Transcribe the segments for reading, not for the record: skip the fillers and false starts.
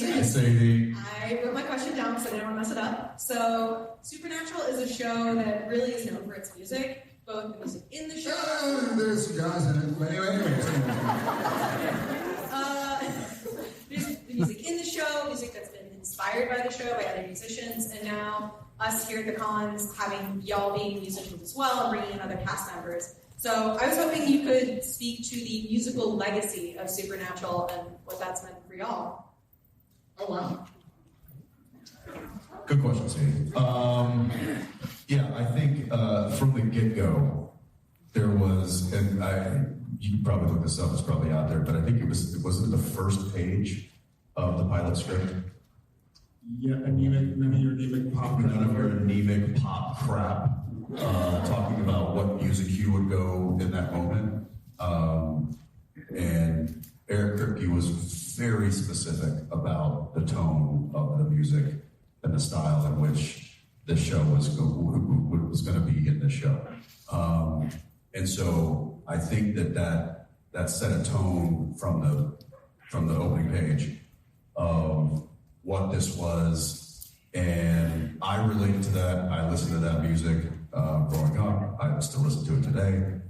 And Sadie. I wrote my question down because I didn't want to mess it up. So, Supernatural is a show that really is known for its music, both the music in the show. There's some guys in it. Anyways. There's the music in the show, music that's been inspired by the show by other musicians, and now us here at the Cons having y'all being musicians as well and bringing in other cast members. So I was hoping you could speak to the musical legacy of Supernatural and what that's meant for y'all. Oh, wow. Good question, Sadie. Yeah, I think from the get-go, there was, and you can probably look this up, it's probably out there, but I think it wasn't the first page of the pilot script. Yeah, none of your anemic pop crap. None of your anemic pop crap, talking about what music cue would go in that moment. And Eric Kripke was very specific about the tone of the music and the style in which the show was going to be in the show. And so I think that set a tone from the opening page of what this was, and I related to that. I listened to that music growing up. I still listen to it today,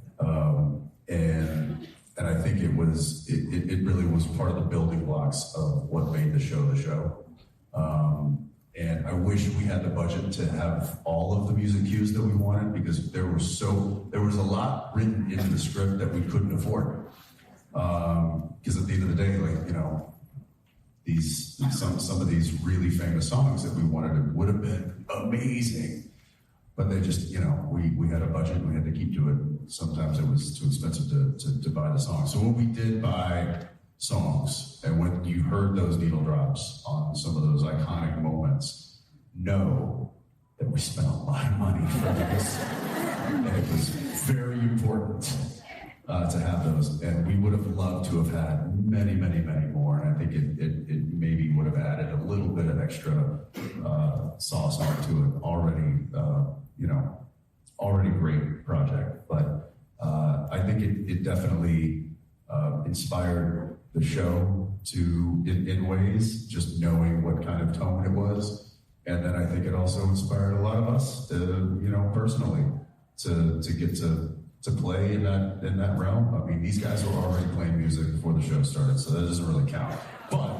and I think it really was part of the building blocks of what made the show. And I wish we had the budget to have all of the music cues that we wanted, because there was a lot written into the script that we couldn't afford. Because at the end of the day, some of these really famous songs that we wanted would have been amazing, but they just, we had a budget and we had to keep to it. Sometimes it was too expensive to buy the songs. So when we did buy songs, and when you heard those needle drops on some of those iconic moments, know that we spent a lot of money for this, and it was very important to have those, and we would have loved to have had many, many, many more. And I think it maybe would have added a little bit of extra sauce onto an already great project. But I think it definitely inspired the show in ways, just knowing what kind of tone it was. And then I think it also inspired a lot of us to, personally, to get to play in that realm. I mean, these guys were already playing music before the show started, so that doesn't really count. But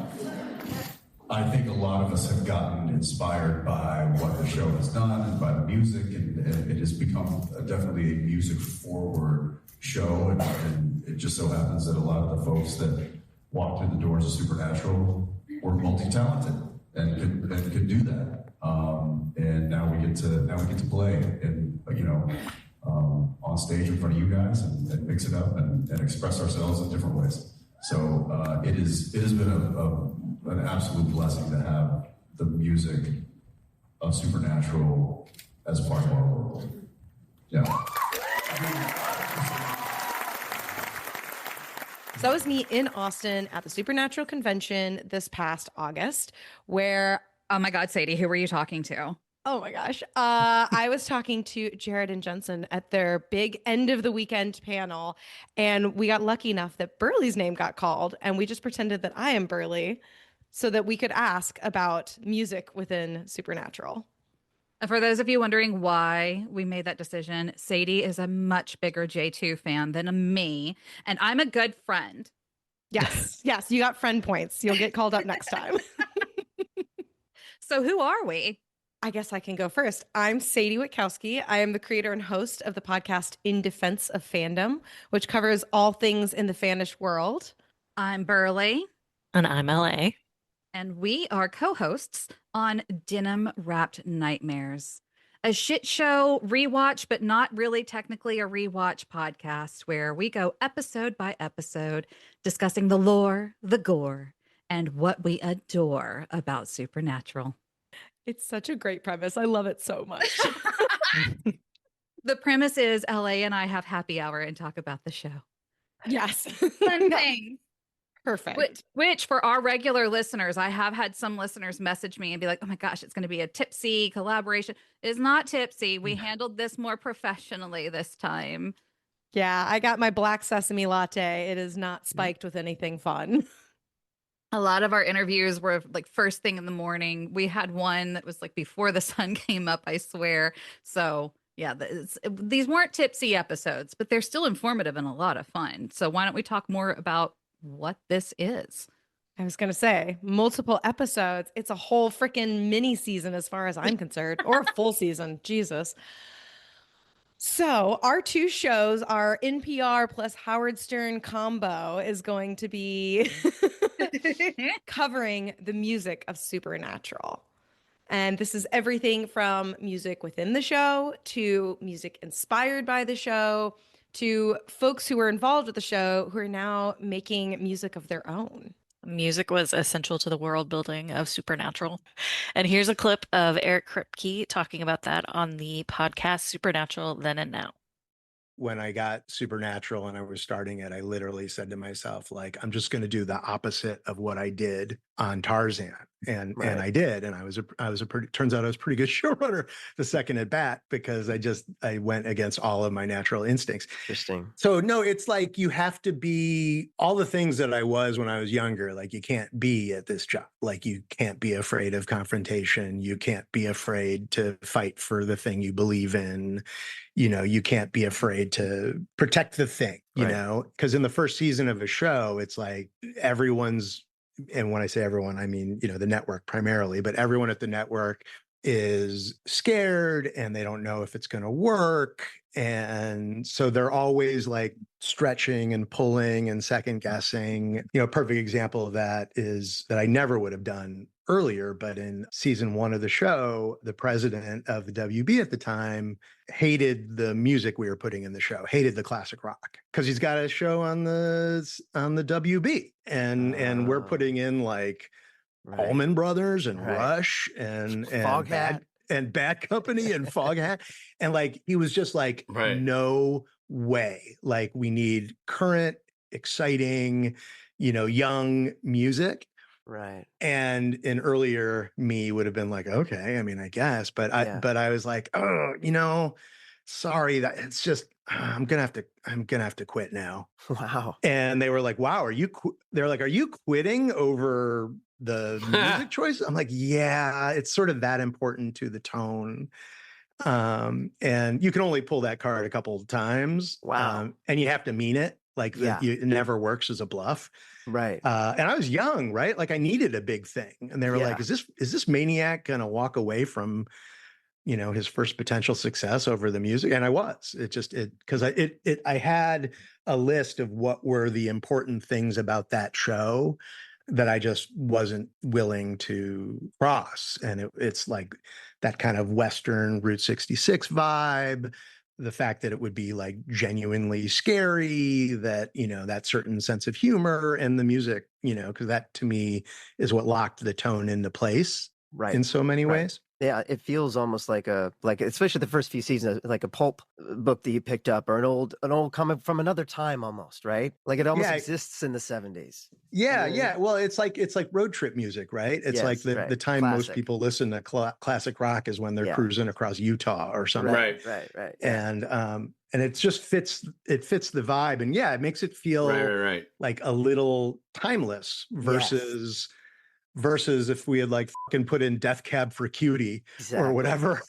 I think a lot of us have gotten inspired by what the show has done and by the music, and it has become definitely a music-forward show. And it just so happens that a lot of the folks that walked through the doors of Supernatural were multi-talented and could do that. And now we get to play and on stage in front of you guys and mix it up and express ourselves in different ways. So it has been an absolute blessing to have the music of Supernatural as part of our world. Yeah. So that was me in Austin at the Supernatural convention this past August, where... Oh my God, Sadie, who were you talking to? Oh my gosh. I was talking to Jared and Jensen at their big end of the weekend panel, and we got lucky enough that Berly's name got called, and we just pretended that I am Berly so that we could ask about music within Supernatural. And for those of you wondering why we made that decision, Sadie is a much bigger J2 fan than me, and I'm a good friend. Yes, yes, you got friend points. You'll get called up next time. So who are we? I guess I can go first. I'm Sadie Witkowski. I am the creator and host of the podcast In Defense of Fandom, which covers all things in the fanish world. I'm Berly. And I'm LA. And we are co-hosts on Denim-Wrapped Nightmares, a shit show rewatch, but not really technically a rewatch podcast, where we go episode by episode discussing the lore, the gore, and what we adore about Supernatural. It's such a great premise. I love it so much. The premise is LA and I have happy hour and talk about the show. Yes. Fun thing. Perfect. Which for our regular listeners, I have had some listeners message me and be like, oh my gosh, it's going to be a tipsy collaboration. It is not tipsy. We handled this more professionally this time. Yeah, I got my black sesame latte. It is not spiked with anything fun. A lot of our interviews were like first thing in the morning. We had one that was like before the sun came up, I swear. So yeah, these weren't tipsy episodes, but they're still informative and a lot of fun. So why don't we talk more about what this is? I was going to say multiple episodes. It's a whole freaking mini season as far as I'm concerned, or a full season. Jesus. So, our two shows, our NPR plus Howard Stern combo, is going to be covering the music of Supernatural. And this is everything from music within the show to music inspired by the show to folks who were involved with the show who are now making music of their own. Music was essential to the world building of Supernatural. And here's a clip of Eric Kripke talking about that on the podcast Supernatural Then and Now. When I got Supernatural and I was starting it, I literally said to myself, like, I'm just going to do the opposite of what I did on Tarzan. And I did. And turns out I was a pretty good showrunner the second at bat, because I went against all of my natural instincts. Interesting. So no, it's like you have to be all the things that I was when I was younger. Like, you can't be at this job. Like, you can't be afraid of confrontation. You can't be afraid to fight for the thing you believe in. You know, you can't be afraid to protect the thing, you know, because in the first season of a show, it's like everyone's, and when I say everyone, I mean, you know, the network primarily, but everyone at the network is scared and they don't know if it's going to work. And so they're always like stretching and pulling and second guessing. You know, a perfect example of that is that I never would have done earlier, but in season 1 of the show, the president of the WB at the time hated the music we were putting in the show, hated the classic rock, because he's got a show on the WB, and we're putting in like Allman Brothers and Rush and Foghat and Bad Company and Foghat, and like he was just like, no way, like we need current, exciting, you know, young music. Right. And an earlier me would have been like, okay, I mean, I guess, but I was like, oh, you know, sorry, that it's just, I'm gonna have to quit now. Wow. And they were like, wow, they're like, are you quitting over the music choice? I'm like, yeah, it's sort of that important to the tone. And you can only pull that card a couple of times. Wow. And you have to mean it. Like it never works as a bluff. Right. And I was young, right? Like I needed a big thing. And they were like, is this maniac going to walk away from, you know, his first potential success over the music? And I was. Because I had a list of what were the important things about that show that I just wasn't willing to cross. And it's like that kind of Western Route 66 vibe, the fact that it would be like genuinely scary, that, you know, that certain sense of humor and the music, you know, because that to me is what locked the tone into place in so many ways. Yeah, it feels almost like especially the first few seasons, like a pulp book that you picked up, or an old comic from another time almost, right? Like it almost exists in the 70s. Yeah, yeah. Well, it's like road trip music, right? It's like the time classic. Most people listen to classic rock is when they're cruising across Utah or something. Right. Yeah. And it just fits the vibe, and it makes it feel like a little timeless versus if we had like fucking put in Death Cab for Cutie or whatever.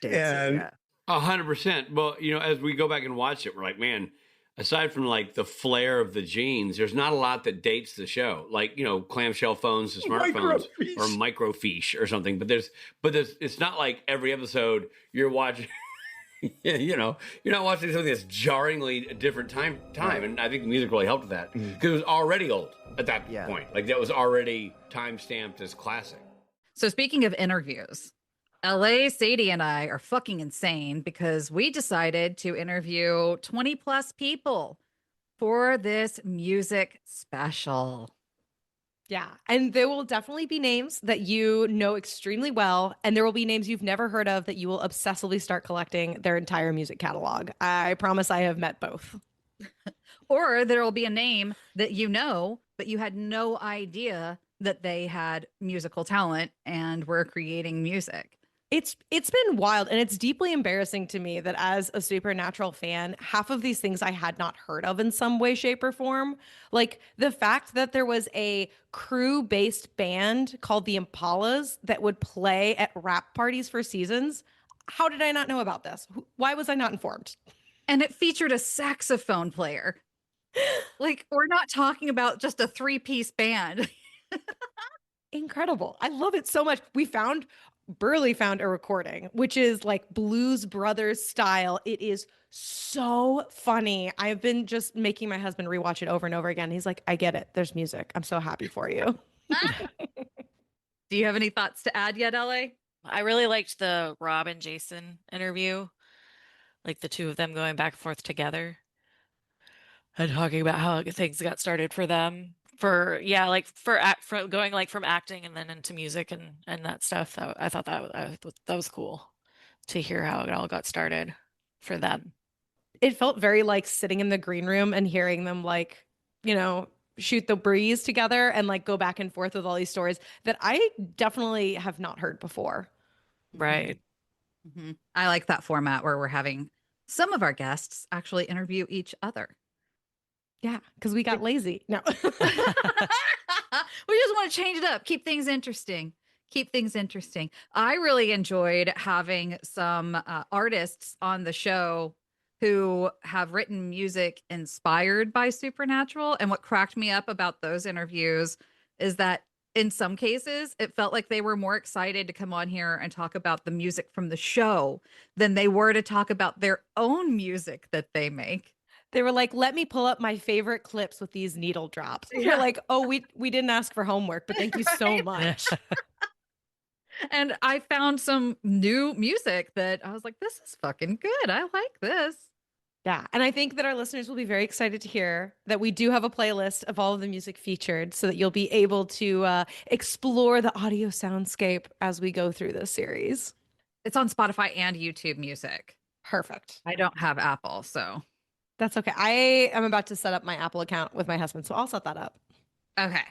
And 100%. Well, you know, as we go back and watch it, we're like, man, aside from like the flair of the jeans, there's not a lot that dates the show. Like, you know, clamshell phones to smartphones or microfiche or something. But it's not like every episode you're watching. You know, you're not watching something that's jarringly a different time. And I think the music really helped with that, because it was already old at that point. Like that was already time stamped as classic. So speaking of interviews, LA, Sadie and I are fucking insane because we decided to interview 20 plus people for this music special. Yeah. And there will definitely be names that you know extremely well. And there will be names you've never heard of that you will obsessively start collecting their entire music catalog. I promise I have met both. Or there will be a name that you know, but you had no idea that they had musical talent and were creating music. It's been wild, and it's deeply embarrassing to me that as a Supernatural fan, half of these things I had not heard of in some way, shape, or form. Like the fact that there was a crew-based band called the Impalas that would play at rap parties for seasons. How did I not know about this? Why was I not informed? And it featured a saxophone player. Like, we're not talking about just a 3-piece band. Incredible. I love it so much. Berly found a recording, which is like Blues Brothers style. It is so funny. I've been just making my husband rewatch it over and over again. He's like, I get it. There's music. I'm so happy for you. Do you have any thoughts to add yet, LA? I really liked the Rob and Jason interview, like the two of them going back and forth together and talking about how things got started for them. For going like from acting and then into music and that stuff. I thought that was cool to hear how it all got started for them. It felt very like sitting in the green room and hearing them like, shoot the breeze together and like go back and forth with all these stories that I definitely have not heard before. Right. Mm-hmm. I like that format where we're having some of our guests actually interview each other. Yeah, because we got lazy. No. We just want to change it up, keep things interesting. I really enjoyed having some artists on the show who have written music inspired by Supernatural. And what cracked me up about those interviews is that in some cases, it felt like they were more excited to come on here and talk about the music from the show than they were to talk about their own music that they make. They were like, let me pull up my favorite clips with these needle drops. Yeah. You're like, oh, we didn't ask for homework, but thank you so much. And I found some new music that I was like, this is fucking good. I like this. Yeah. And I think that our listeners will be very excited to hear that we do have a playlist of all of the music featured so that you'll be able to explore the audio soundscape as we go through this series. It's on Spotify and YouTube Music. Perfect. I don't have Apple, so. That's okay. I am about to set up my Apple account with my husband, so I'll set that up. Okay.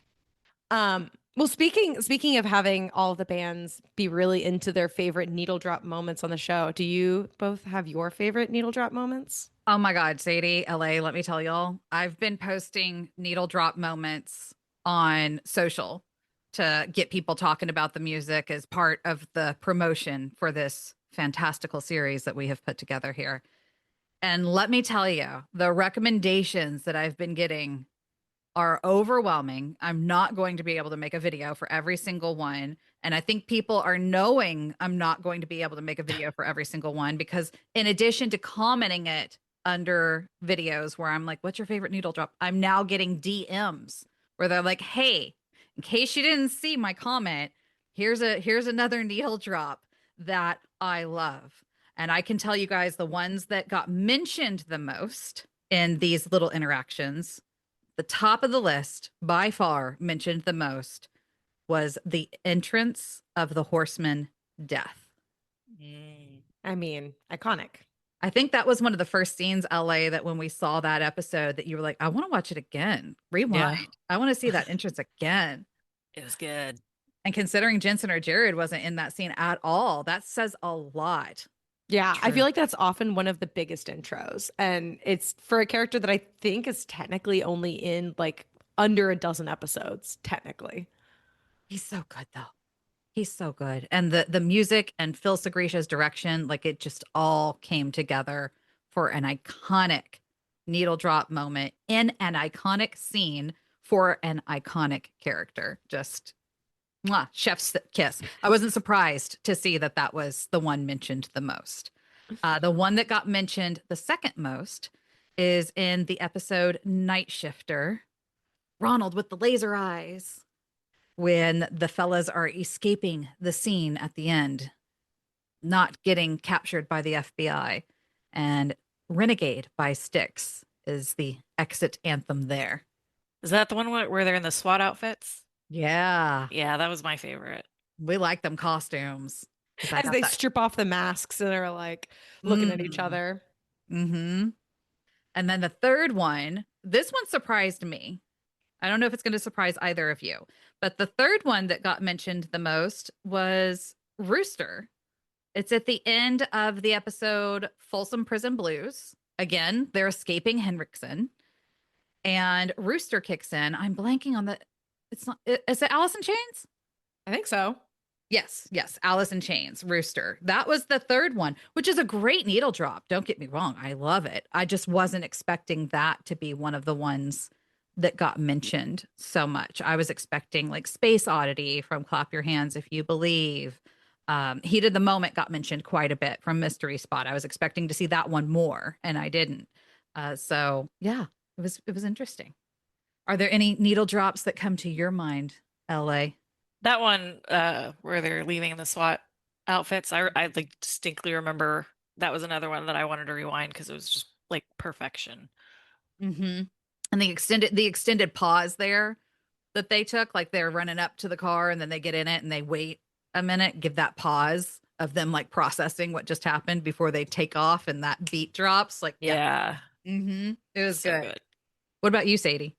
Well, speaking of having all of the bands be really into their favorite needle drop moments on the show, do you both have your favorite needle drop moments? Oh my God, Sadie, LA, let me tell y'all, I've been posting needle drop moments on social to get people talking about the music as part of the promotion for this fantastical series that we have put together here. And let me tell you, the recommendations that I've been getting are overwhelming. I'm not going to be able to make a video for every single one. And I think people are knowing I'm not going to be able to make a video for every single one because in addition to commenting it under videos where I'm like, what's your favorite needle drop? I'm now getting DMs where they're like, hey, in case you didn't see my comment, here's another needle drop that I love. And I can tell you guys the ones that got mentioned the most in these little interactions, the top of the list by far mentioned the most was the entrance of the Horseman death. I mean, iconic. I think that was one of the first scenes, LA, that when we saw that episode that you were like, I want to watch it again. Rewind. Yeah. I want to see that entrance again. It was good. And considering Jensen or Jared wasn't in that scene at all, that says a lot. Yeah, true. I feel like that's often one of the biggest intros. And it's for a character that I think is technically only in like under a dozen episodes, technically. He's so good, though. He's so good. And the music and Phil Segrisha's direction, like it just all came together for an iconic needle drop moment in an iconic scene for an iconic character. Just mwah, chef's kiss. I wasn't surprised to see that that was the one mentioned the most. The one that got mentioned the second most is in the episode Night Shifter, Ronald with the laser eyes, when the fellas are escaping the scene at the end, not getting captured by the FBI. And Renegade by Styx is the exit anthem there. Is that the one where they're in the SWAT outfits? Yeah. Yeah, that was my favorite. We like them costumes. As they strip off the masks and are like looking at each other. Mm-hmm. And then the third one, this one surprised me. I don't know if it's going to surprise either of you, but the third one that got mentioned the most was Rooster It's at the end of the episode Folsom Prison Blues. Again, they're escaping Henriksen, and Rooster kicks in. I'm blanking on the. It's not. Is it Alice in Chains? I think so. Yes, Alice in Chains, Rooster. That was the third one, which is a great needle drop. Don't get me wrong. I love it. I just wasn't expecting that to be one of the ones that got mentioned so much. I was expecting like Space Oddity from Clap Your Hands If You Believe. Heat of the Moment got mentioned quite a bit from Mystery Spot. I was expecting to see that one more, and I didn't. So yeah, it was interesting. Are there any needle drops that come to your mind, LA? That one where they're leaving the SWAT outfits, I like distinctly remember that was another one that I wanted to rewind because it was just like perfection. Mm-hmm. And the extended pause there that they took, like they're running up to the car and then they get in it and they wait a minute, give that pause of them like processing what just happened before they take off and that beat drops. Like, yeah. Mm-hmm. It was So good. What about you, Sadie?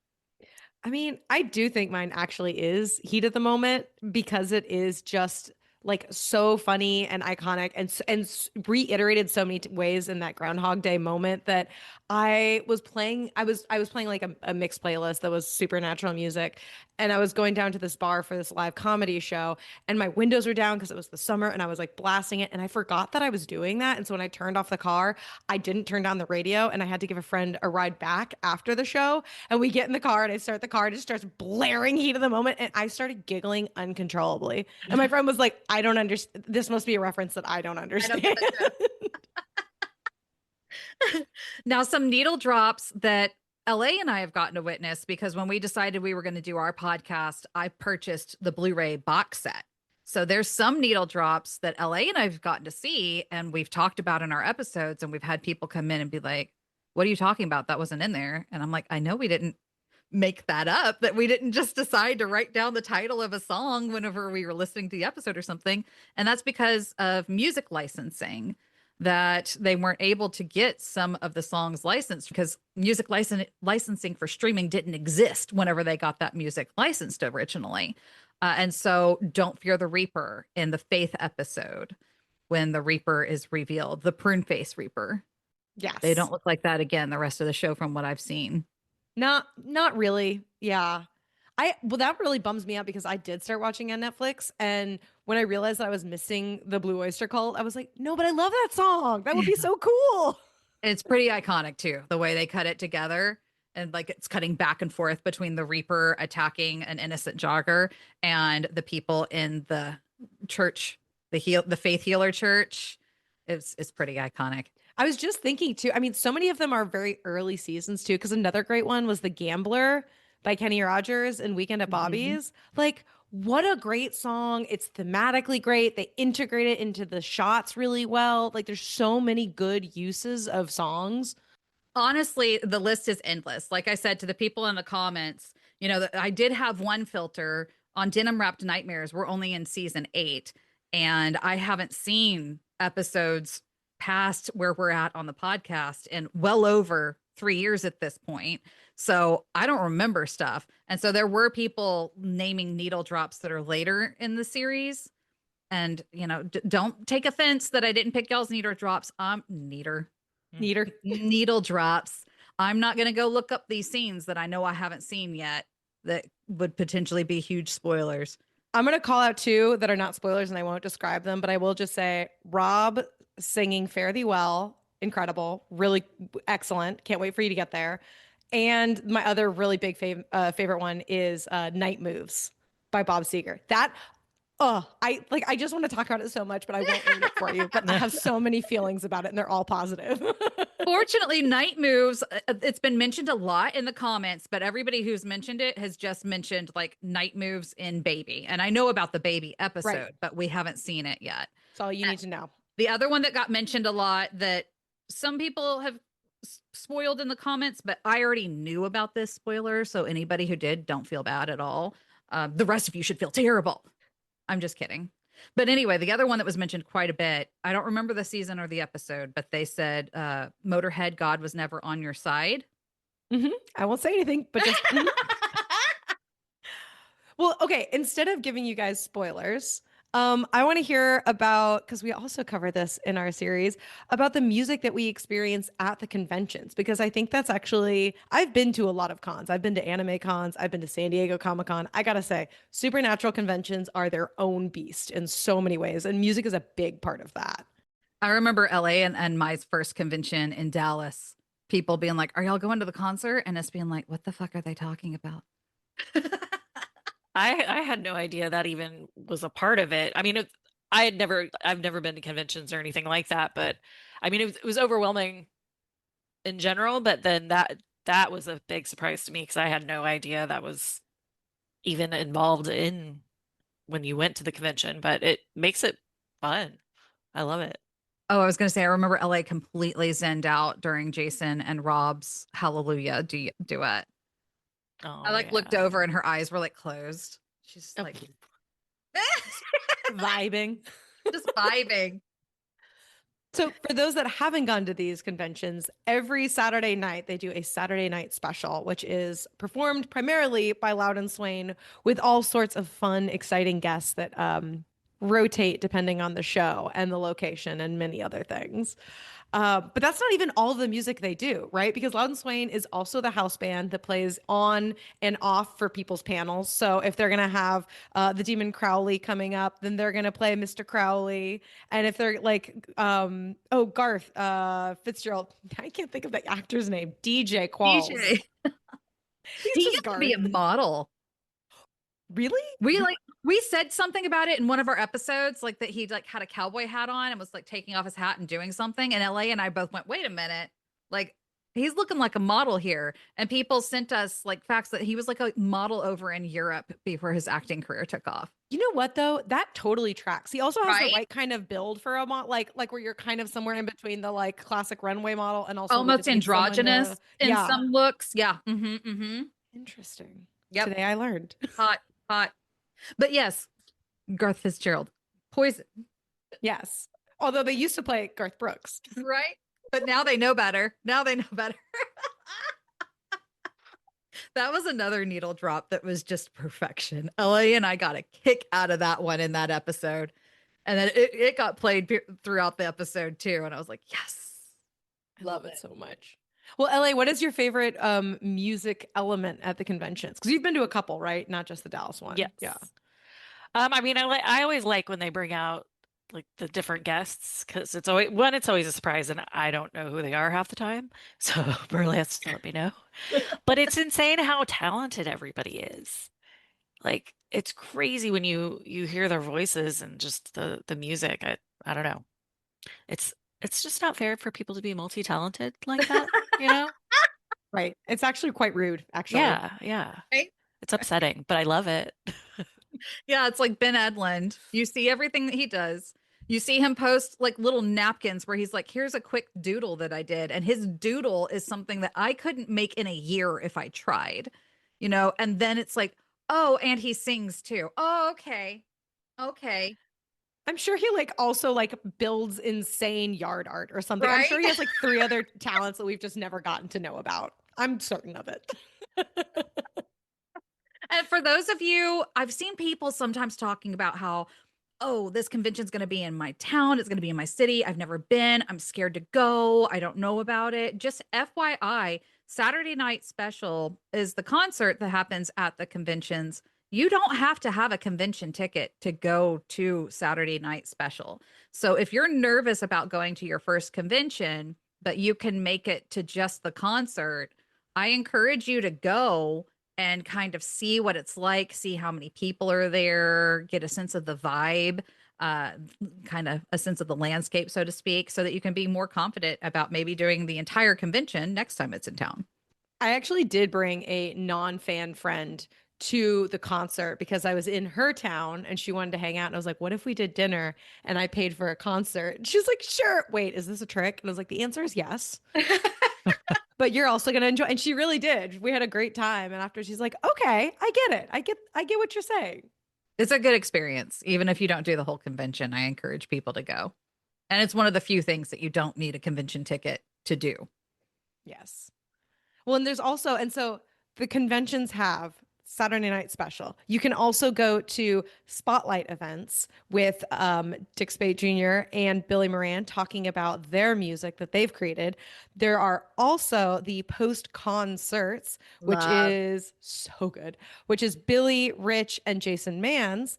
I mean, I do think mine actually is Heat of the Moment because it is just like so funny and iconic and reiterated so many ways in that Groundhog Day moment that I was playing like a mixed playlist that was supernatural music, and I was going down to this bar for this live comedy show, and my windows were down because it was the summer, and I was like blasting it, and I forgot that I was doing that, and so when I turned off the car, I didn't turn down the radio, and I had to give a friend a ride back after the show, and we get in the car, and I start the car, and it starts blaring Heat of the Moment, and I started giggling uncontrollably, and my friend was like, I don't understand. This must be a reference that I don't understand. Now, some needle drops that LA and I have gotten to witness, because when we decided we were going to do our podcast, I purchased the Blu-ray box set. So there's some needle drops that LA and I've gotten to see, and we've talked about in our episodes, and we've had people come in and be like, what are you talking about? That wasn't in there. And I'm like, I know we didn't make that up, that we didn't just decide to write down the title of a song whenever we were listening to the episode or something. And that's because of music licensing, that they weren't able to get some of the songs licensed because music licensing for streaming didn't exist whenever they got that music licensed originally. And so Don't Fear the Reaper in the Faith episode, when the Reaper is revealed, the prune face Reaper. Yes. They don't look like that again the rest of the show from what I've seen. Not really. Yeah. Well, that really bums me out because I did start watching on Netflix, and when I realized that I was missing the Blue Oyster Cult, I was like, no, but I love that song. That would be so cool. It's pretty iconic too, the way they cut it together, and like it's cutting back and forth between the Reaper attacking an innocent jogger and the people in the church, the Faith Healer Church. It's pretty iconic. I was just thinking too. I mean, so many of them are very early seasons too, because another great one was The Gambler by Kenny Rogers and Weekend at Bobby's. Like, what a great song. It's thematically great. They integrate it into the shots really well. Like, there's so many good uses of songs. Honestly, the list is endless. Like I said to the people in the comments, you know, I did have one filter on Denim-wrapped Nightmares. We're only in season 8, and I haven't seen episodes past where we're at on the podcast in well over 3 years at this point. So I don't remember stuff. And so there were people naming needle drops that are later in the series. And, you know, don't take offense that I didn't pick y'all's needle drops. Needle drops. I'm not going to go look up these scenes that I know I haven't seen yet that would potentially be huge spoilers. I'm going to call out 2 that are not spoilers, and I won't describe them, but I will just say Rob singing Fare Thee Well. Incredible. Really excellent. Can't wait for you to get there. And my other really big favorite one is Night Moves by Bob Seger. That, I just want to talk about it so much, but I won't read it for you. But I have so many feelings about it, and they're all positive. Fortunately, Night Moves, it's been mentioned a lot in the comments, but everybody who's mentioned it has just mentioned like Night Moves in Baby. And I know about the Baby episode, right, but we haven't seen it yet. That's all you need to know. The other one that got mentioned a lot that some people have spoiled in the comments, but I already knew about this spoiler. So anybody who did, don't feel bad at all. The rest of you should feel terrible. I'm just kidding. But anyway, the other one that was mentioned quite a bit, I don't remember the season or the episode, but they said Motorhead, God Was Never on Your Side. Mm-hmm. I won't say anything, but just... Well, okay, instead of giving you guys spoilers, I want to hear about, because we also cover this in our series, about the music that we experience at the conventions, because I think that's actually, I've been to a lot of cons. I've been to anime cons. I've been to San Diego Comic-Con. I gotta say, supernatural conventions are their own beast in so many ways, and music is a big part of that. I remember LA and my first convention in Dallas, people being like, are y'all going to the concert? And us being like, what the fuck are they talking about? I had no idea that even was a part of it. I mean, I've never been to conventions or anything like that, but I mean, it was overwhelming in general, but then that was a big surprise to me because I had no idea that was even involved in when you went to the convention, but it makes it fun. I love it. Oh, I was going to say, I remember LA completely zenned out during Jason and Rob's Hallelujah duet. Oh, I looked over and her eyes were like closed. She's like Vibing. just vibing. So for those that haven't gone to these conventions, every Saturday night they do a Saturday night special, which is performed primarily by Loud and Swain with all sorts of fun, exciting guests that rotate depending on the show and the location and many other things. But that's not even all of the music they do, right? Because Loud and Swain is also the house band that plays on and off for people's panels. So if they're going to have the Demon Crowley coming up, then they're going to play Mr. Crowley. And if they're like, Garth Fitzgerald, I can't think of the actor's name, DJ Qualls. DJ. He used to be a model. Really? We said something about it in one of our episodes, like that he like had a cowboy hat on and was like taking off his hat and doing something. And LA and I both went, wait a minute, like he's looking like a model here. And people sent us like facts that he was like a model over in Europe before his acting career took off. You know what though? That totally tracks. He also has Right? the right kind of build for a model, like where you're kind of somewhere in between the like classic runway model and also Almost androgynous in some looks. Yeah. Interesting. Yep. Today I learned. Hot. But yes, Garth Fitzgerald, Poison. Yes. Although they used to play Garth Brooks. Right? But now they know better. That was another needle drop that was just perfection. LA and I got a kick out of that one in that episode. And then it got played throughout the episode too. And I was like, yes. I love it so much. Well, LA, what is your favorite music element at the conventions? Because you've been to a couple, right? Not just the Dallas one. Yes. Yeah. I mean, I always like when they bring out like the different guests because it's always a surprise and I don't know who they are half the time. So Berly has to let me know. But it's insane how talented everybody is. Like it's crazy when you hear their voices and just the music. I don't know. It's just not fair for people to be multi-talented like that, you know? Right. It's actually quite rude, actually. Yeah. Right? It's upsetting, but I love it. Yeah, it's like Ben Edlund. You see everything that he does. You see him post like little napkins where he's like, here's a quick doodle that I did. And his doodle is something that I couldn't make in a year if I tried, you know? And then it's like, oh, and he sings too. Oh, okay. I'm sure he like also like builds insane yard art or something. Right? I'm sure he has like 3 other talents that we've just never gotten to know about. I'm certain of it. And for those of you, I've seen people sometimes talking about how, oh, this convention's going to be in my town. It's going to be in my city. I've never been. I'm scared to go. I don't know about it. Just FYI, Saturday Night Special is the concert that happens at the conventions. You don't have to have a convention ticket to go to Saturday Night Special. So if you're nervous about going to your first convention, but you can make it to just the concert, I encourage you to go and kind of see what it's like, see how many people are there, get a sense of the vibe, kind of a sense of the landscape, so to speak, so that you can be more confident about maybe doing the entire convention next time it's in town. I actually did bring a non-fan friend to the concert because I was in her town and she wanted to hang out. And I was like, what if we did dinner and I paid for a concert? And she's like, sure. Wait, is this a trick? And I was like, the answer is yes. But you're also going to enjoy. And she really did. We had a great time. And after she's like, okay, I get it. I get what you're saying. It's a good experience. Even if you don't do the whole convention, I encourage people to go. And it's one of the few things that you don't need a convention ticket to do. Yes. Well, and there's also, and so the conventions have Saturday night special. You can also go to spotlight events with Dick Spade Jr. and Billy Moran talking about their music that they've created. There are also the post-concerts, which is so good, which is Billy, Rich, and Jason Mans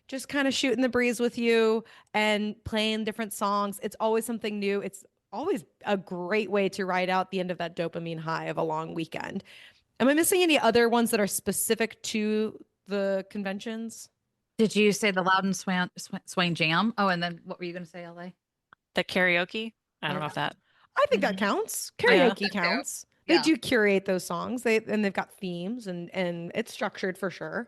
just kind of shooting the breeze with you and playing different songs. It's always something new. It's always a great way to ride out the end of that dopamine high of a long weekend. Am I missing any other ones that are specific to the conventions? Did you say the Loud and Swain Jam? Oh, and then what were you going to say, LA? The karaoke? I don't know if that. I think that counts. Karaoke counts. They do curate those songs. They've got themes and it's structured for sure.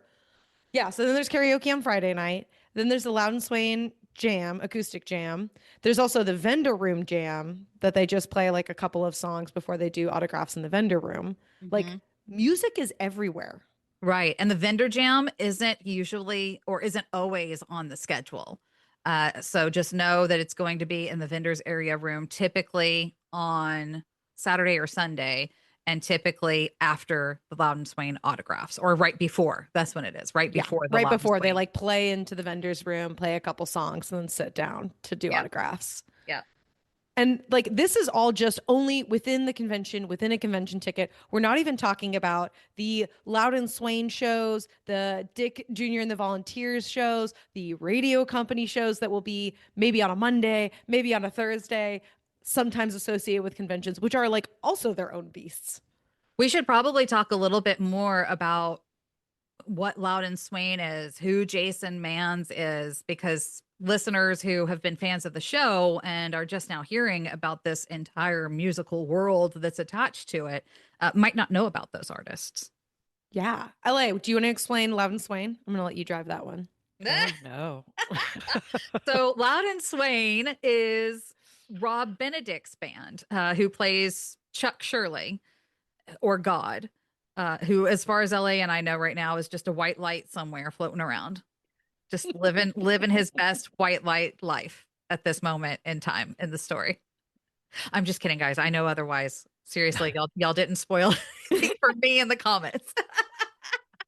Yeah, so then there's karaoke on Friday night. Then there's the Loud and Swain Jam, acoustic jam. There's also the vendor room jam that they just play like a couple of songs before they do autographs in the vendor room. Like music is everywhere. Right. And the vendor jam isn't usually or isn't always on the schedule. So just know that it's going to be in the vendors area room, typically on Saturday or Sunday, and typically after the Loud and Swain autographs, or right before. That's when it is. Right before right before they like play into the vendors room, play a couple songs, and then sit down to do autographs. Yeah. And like this is all just only within the convention, within a convention ticket. We're not even talking about the Loud and Swain shows, the Dick Jr. and the Volunteers shows, the radio company shows that will be maybe on a Monday, maybe on a Thursday, sometimes associated with conventions, which are like also their own beasts. We should probably talk a little bit more about what Loud and Swain is, who Jason Mans is, because listeners who have been fans of the show and are just now hearing about this entire musical world that's attached to it might not know about those artists. Yeah. LA, do you want to explain Loud and Swain? I'm going to let you drive that one. Oh, no. So Loud and Swain is Rob Benedict's band, who plays Chuck Shirley, or God, who, as far as LA and I know right now, is just a white light somewhere floating around, just living his best white light life at this moment in time in the story. I'm just kidding, guys. I know otherwise. Seriously, y'all didn't spoil anything for me in the comments.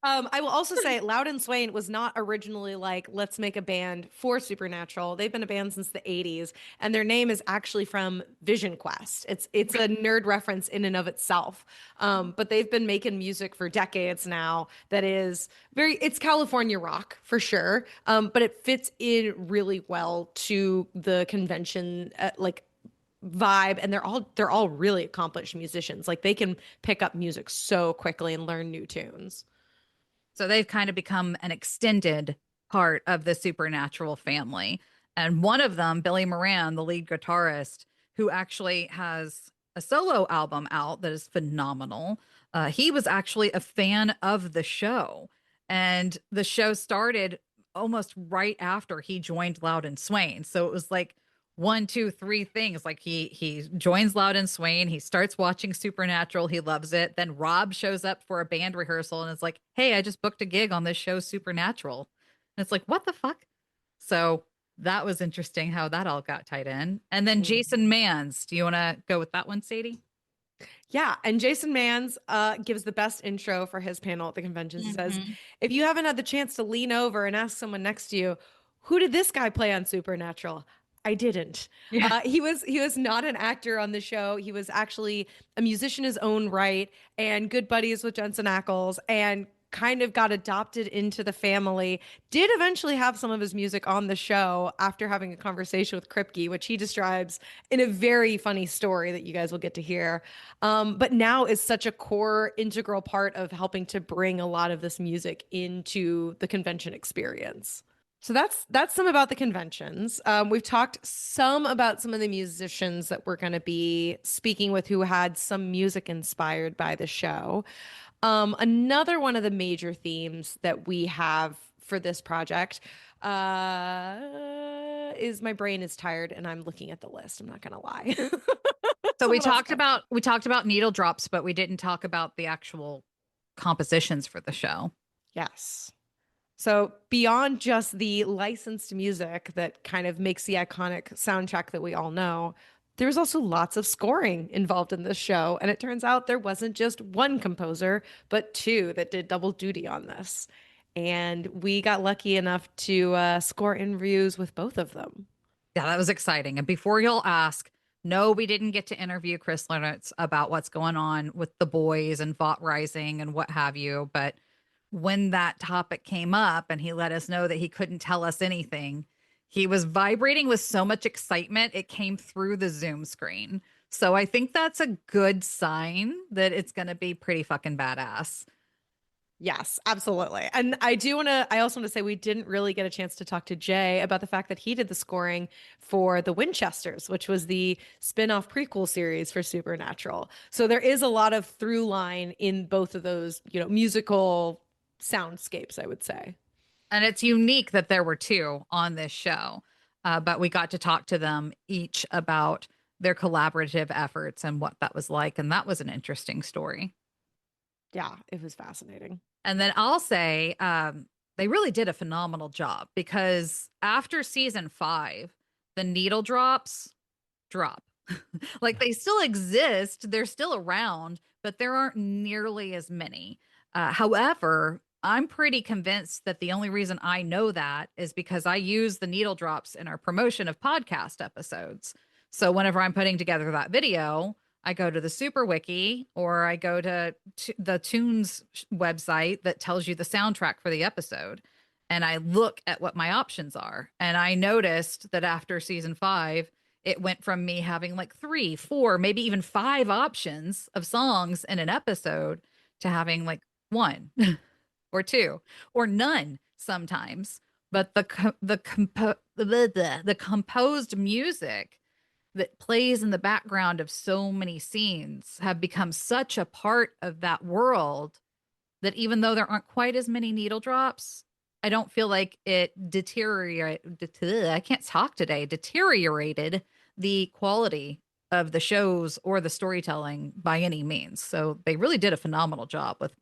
I will also say Loud and Swain was not originally like, let's make a band for Supernatural. They've been a band since the 80s, and their name is actually from Vision Quest. It's a nerd reference in and of itself. But they've been making music for decades now that is it's California rock for sure. But it fits in really well to the convention vibe, and they're all really accomplished musicians. Like they can pick up music so quickly and learn new tunes. So they've kind of become an extended part of the Supernatural family. And one of them, Billy Moran, the lead guitarist, who actually has a solo album out that is phenomenal. He was actually a fan of the show. And the show started almost right after he joined Loud and Swain. So it was like 1, 2, 3 things. Like he joins Loud and Swain, he starts watching Supernatural, he loves it. Then Rob shows up for a band rehearsal and is like, hey, I just booked a gig on this show, Supernatural. And it's like, what the fuck? So that was interesting how that all got tied in. And then Jason Mans, do you want to go with that one, Sadie? Yeah, and Jason Mans gives the best intro for his panel at the convention. He says, if you haven't had the chance to lean over and ask someone next to you, who did this guy play on Supernatural? I didn't. Yeah. He was not an actor on the show. He was actually a musician in his own right and good buddies with Jensen Ackles, and kind of got adopted into the family. Did eventually have some of his music on the show after having a conversation with Kripke, which he describes in a very funny story that you guys will get to hear. But now is such a core, integral part of helping to bring a lot of this music into the convention experience. So that's some about the conventions. We've talked some about some of the musicians that we're going to be speaking with who had some music inspired by the show. Another one of the major themes that we have for this project is my brain is tired and I'm looking at the list. I'm not going to lie. So we talked about needle drops, but we didn't talk about the actual compositions for the show. Yes. So beyond just the licensed music that kind of makes the iconic soundtrack that we all know, There was also lots of scoring involved in this show, and it turns out there wasn't just one composer, but two that did double duty on this. And we got lucky enough to score interviews with both of them. Yeah, that was exciting. And before you'll ask, no, we didn't get to interview Chris Lennox about what's going on with the boys and Vought Rising and what have you. But when that topic came up and he let us know that he couldn't tell us anything, he was vibrating with so much excitement, it came through the Zoom screen. So I think that's a good sign that it's going to be pretty fucking badass. Yes, absolutely. And I also want to say we didn't really get a chance to talk to Jay about the fact that he did the scoring for The Winchesters, which was the spin-off prequel series for Supernatural. So there is a lot of through line in both of those, musical soundscapes, I would say. And it's unique that there were two on this show, but we got to talk to them each about their collaborative efforts and what that was like. And that was an interesting story. Yeah, it was fascinating. And then I'll say they really did a phenomenal job, because after season 5, the needle drops drop. Like, they still exist. They're still around, but there aren't nearly as many. However, I'm pretty convinced that the only reason I know that is because I use the needle drops in our promotion of podcast episodes. So whenever I'm putting together that video, I go to the Super Wiki, or I go to the Tunes website that tells you the soundtrack for the episode, and I look at what my options are. And I noticed that after season 5, it went from me having like 3, 4, maybe even 5 options of songs in an episode to having like 1 or 2 or none sometimes. But the composed music that plays in the background of so many scenes have become such a part of that world that even though there aren't quite as many needle drops, I don't feel like it deteriorated the quality of the shows or the storytelling by any means. So they really did a phenomenal job with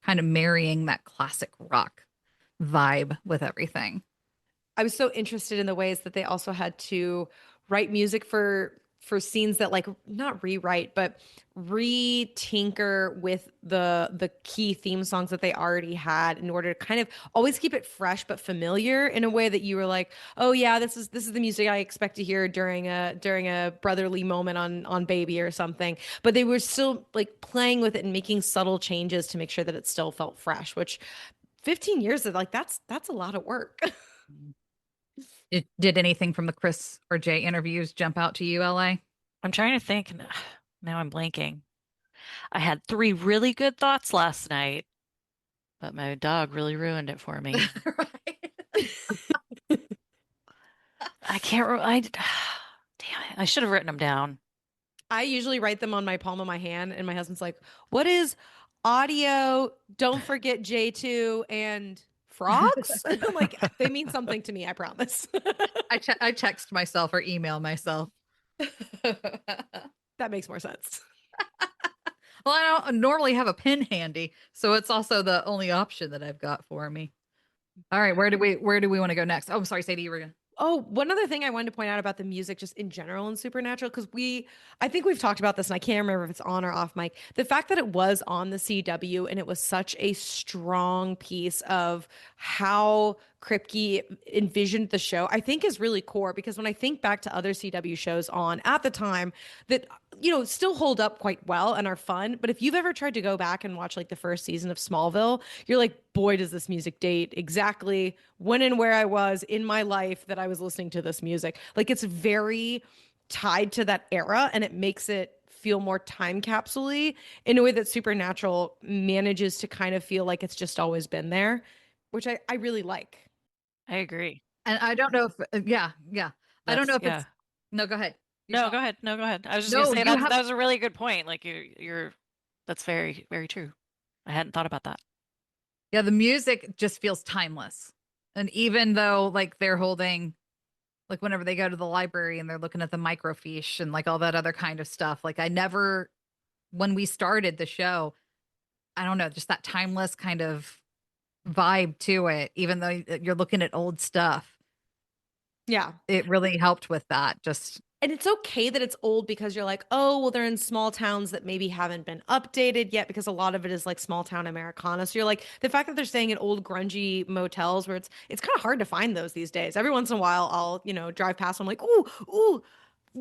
kind of marrying that classic rock vibe with everything. I was so interested in the ways that they also had to write music for scenes that, like, not rewrite, but re-tinker with the key theme songs that they already had in order to kind of always keep it fresh but familiar in a way that you were like, oh yeah, this is the music I expect to hear during a brotherly moment on Baby or something. But they were still like playing with it and making subtle changes to make sure that it still felt fresh, which 15 years of, like, that's a lot of work. Did anything from the Chris or Jay interviews jump out to you, LA? I'm trying to think. Now I'm blanking. I had 3 really good thoughts last night, but my dog really ruined it for me. I can't. Damn it! I should have written them down. I usually write them on my palm of my hand, and my husband's like, "What is audio? Don't forget J2 and frogs." I'm like, they mean something to me, I promise. I text myself or email myself. That makes more sense. Well, I don't normally have a pen handy, so it's also the only option that I've got for me. All right, where do we want to go next? Oh, I'm sorry, Sadie, you were gonna. Oh, one other thing I wanted to point out about the music just in general in Supernatural, because I think we've talked about this and I can't remember if it's on or off mic. The fact that it was on the CW and it was such a strong piece of how Kripke envisioned the show, I think is really core, because when I think back to other CW shows on at the time that, still hold up quite well and are fun. But if you've ever tried to go back and watch like the first season of Smallville, you're like, boy, does this music date exactly when and where I was in my life that I was listening to this music. Like, it's very tied to that era, and it makes it feel more time capsule-y in a way that Supernatural manages to kind of feel like it's just always been there, which I really like. I agree. And I don't know if, yeah. I don't know if it's, no, go ahead. No, go ahead. No, go ahead. I was just gonna say that was a really good point. Like that's very, very true. I hadn't thought about that. Yeah, the music just feels timeless. And even though like they're holding, like whenever they go to the library and they're looking at the microfiche and like all that other kind of stuff, like when we started the show, I don't know, just that timeless kind of vibe to it, even though you're looking at old stuff. Yeah. It really helped with that. And it's okay that it's old because you're like, oh, well, they're in small towns that maybe haven't been updated yet because a lot of it is like small town Americana. So you're like, the fact that they're staying in old grungy motels where it's kind of hard to find those these days. Every once in a while, I'll, drive past. I'm like, ooh,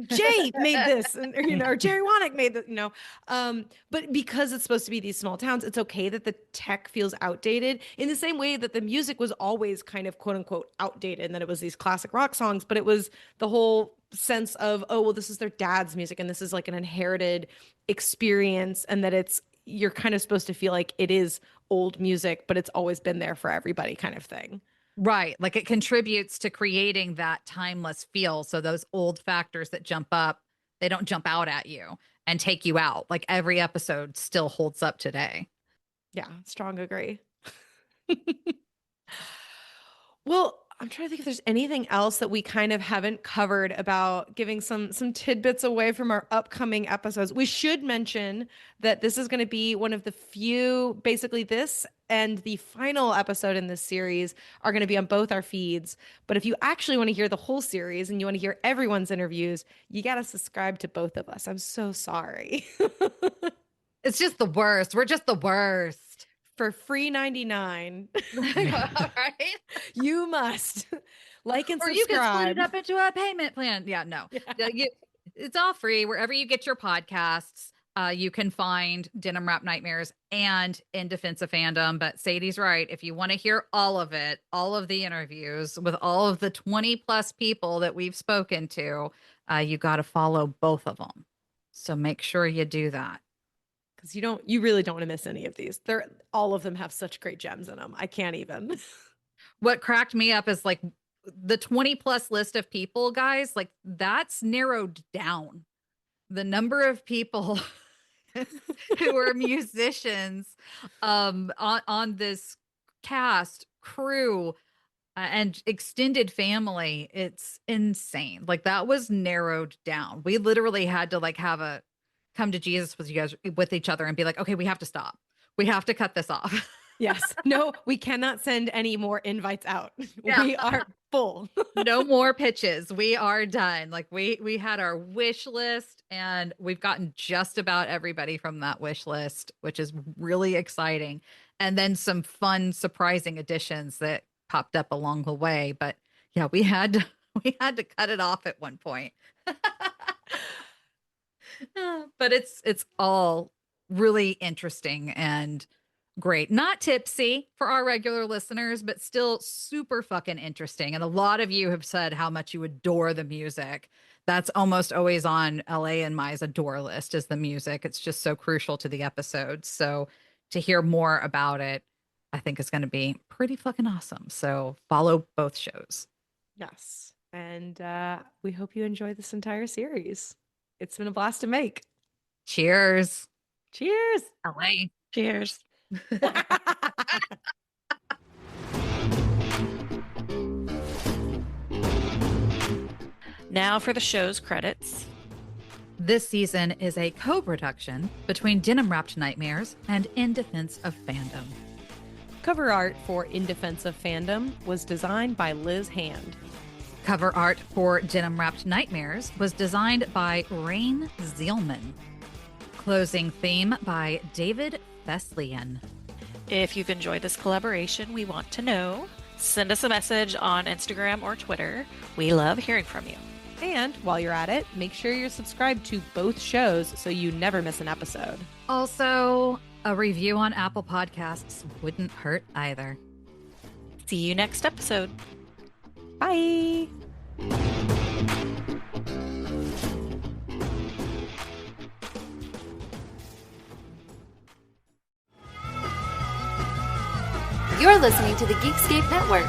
Jay made this, and or Jerry Wanick made that, but because it's supposed to be these small towns, it's okay that the tech feels outdated in the same way that the music was always kind of quote unquote outdated, and that it was these classic rock songs, but it was the whole sense of, oh, well, this is their dad's music and this is like an inherited experience, and that you're kind of supposed to feel like it is old music, but it's always been there for everybody kind of thing. Right. Like it contributes to creating that timeless feel. So those old factors that jump up, they don't jump out at you and take you out. Like every episode still holds up today. Yeah, strong agree. Well, I'm trying to think if there's anything else that we kind of haven't covered about giving some tidbits away from our upcoming episodes. We should mention that this is going to be one of the few, basically this and the final episode in this series are going to be on both our feeds. But if you actually want to hear the whole series and you want to hear everyone's interviews, you got to subscribe to both of us. I'm so sorry. It's just the worst. We're just the worst. For free $99. All right. You must like and subscribe. Or you can split it up into a payment plan. Yeah, no. Yeah. It's all free. Wherever you get your podcasts, you can find Denim-wrapped Nightmares and In Defense of Fandom. But Sadie's right. If you want to hear all of it, all of the interviews with all of the 20 plus people that we've spoken to, you got to follow both of them. So make sure you do that. Because you really don't want to miss any of these. All of them have such great gems in them. I can't even. What cracked me up is like the 20 plus list of people, guys, like that's narrowed down. The number of people who are musicians on this cast, crew, and extended family, it's insane. Like that was narrowed down. We literally had to like have a come to Jesus with each other and be like, okay, we have to stop. We have to cut this off. Yes. No, we cannot send any more invites out. Yeah. We are full. No more pitches. We are done. Like we had our wish list and we've gotten just about everybody from that wish list, which is really exciting. And then some fun, surprising additions that popped up along the way. But yeah, we had to cut it off at one point. But it's all really interesting and great. Not tipsy for our regular listeners, but still super fucking interesting. And a lot of you have said how much you adore the music. That's almost always on LA and Mai's adore list is the music. It's just so crucial to the episodes. So to hear more about it, I think is going to be pretty fucking awesome. So follow both shows. Yes. And we hope you enjoy this entire series. It's been a blast to make. Cheers. Cheers. LA. Cheers. Now for the show's credits. This season is a co-production between Denim-wrapped Nightmares and In Defense of Fandom. Cover art for In Defense of Fandom was designed by Liz Hand. Cover art for Denim-wrapped Nightmares was designed by Rain Zielman. Closing theme by David Theslian. If you've enjoyed this collaboration, we want to know. Send us a message on Instagram or Twitter. We love hearing from you. And while you're at it, make sure you're subscribed to both shows so you never miss an episode. Also, a review on Apple Podcasts wouldn't hurt either. See you next episode. Bye. You're listening to the Geekscape Network.